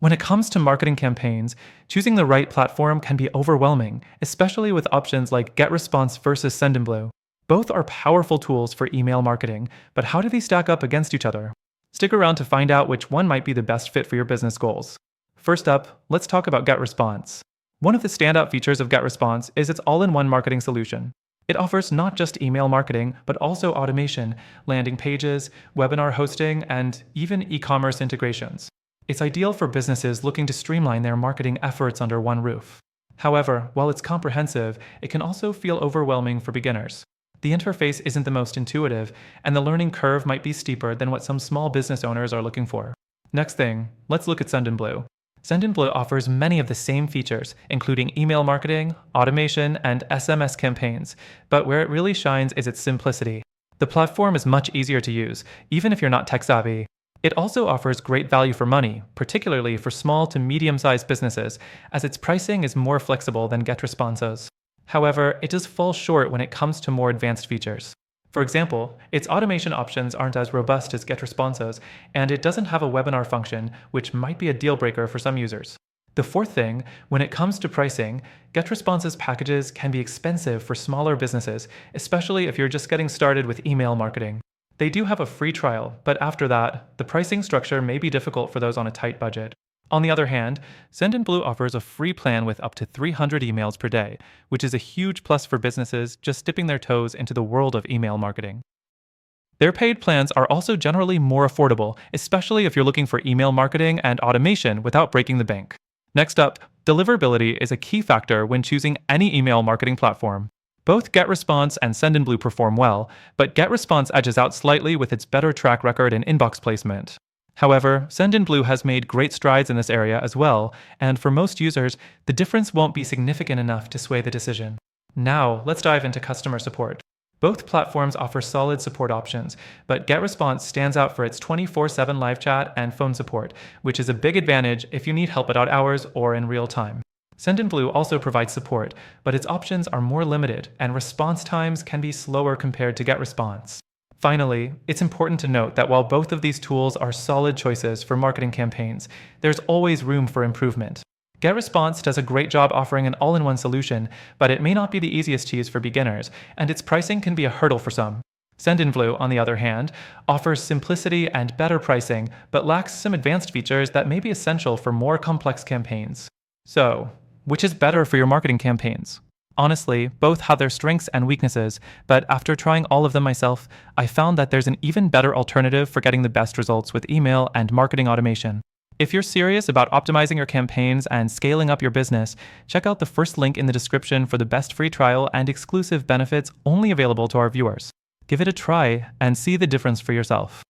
When it comes to marketing campaigns, choosing the right platform can be overwhelming, especially with options like GetResponse versus Sendinblue. Both are powerful tools for email marketing, but how do they stack up against each other? Stick around to find out which one might be the best fit for your business goals. First up, let's talk about GetResponse. One of the standout features of GetResponse is its all-in-one marketing solution. It offers not just email marketing, but also automation, landing pages, webinar hosting, and even e-commerce integrations. It's ideal for businesses looking to streamline their marketing efforts under one roof. However, while it's comprehensive, it can also feel overwhelming for beginners. The interface isn't the most intuitive, and the learning curve might be steeper than what some small business owners are looking for. Next thing, let's look at Sendinblue. Sendinblue offers many of the same features, including email marketing, automation, and SMS campaigns, but where it really shines is its simplicity. The platform is much easier to use, even if you're not tech-savvy. It also offers great value for money, particularly for small to medium-sized businesses, as its pricing is more flexible than GetResponse's. However, it does fall short when it comes to more advanced features. For example, its automation options aren't as robust as GetResponse's, and it doesn't have a webinar function, which might be a deal breaker for some users. The fourth thing, when it comes to pricing, GetResponse's packages can be expensive for smaller businesses, especially if you're just getting started with email marketing. They do have a free trial, but after that, the pricing structure may be difficult for those on a tight budget. On the other hand, Sendinblue offers a free plan with up to 300 emails per day, which is a huge plus for businesses just dipping their toes into the world of email marketing. Their paid plans are also generally more affordable, especially if you're looking for email marketing and automation without breaking the bank. Next up, deliverability is a key factor when choosing any email marketing platform. Both GetResponse and Sendinblue perform well, but GetResponse edges out slightly with its better track record in inbox placement. However, Sendinblue has made great strides in this area as well, and for most users, the difference won't be significant enough to sway the decision. Now, let's dive into customer support. Both platforms offer solid support options, but GetResponse stands out for its 24/7 live chat and phone support, which is a big advantage if you need help at odd hours or in real time. Sendinblue also provides support, but its options are more limited, and response times can be slower compared to GetResponse. Finally, it's important to note that while both of these tools are solid choices for marketing campaigns, there's always room for improvement. GetResponse does a great job offering an all-in-one solution, but it may not be the easiest to use for beginners, and its pricing can be a hurdle for some. Sendinblue, on the other hand, offers simplicity and better pricing, but lacks some advanced features that may be essential for more complex campaigns. So, which is better for your marketing campaigns? Honestly, both have their strengths and weaknesses, but after trying all of them myself, I found that there's an even better alternative for getting the best results with email and marketing automation. If you're serious about optimizing your campaigns and scaling up your business, check out the first link in the description for the best free trial and exclusive benefits only available to our viewers. Give it a try and see the difference for yourself.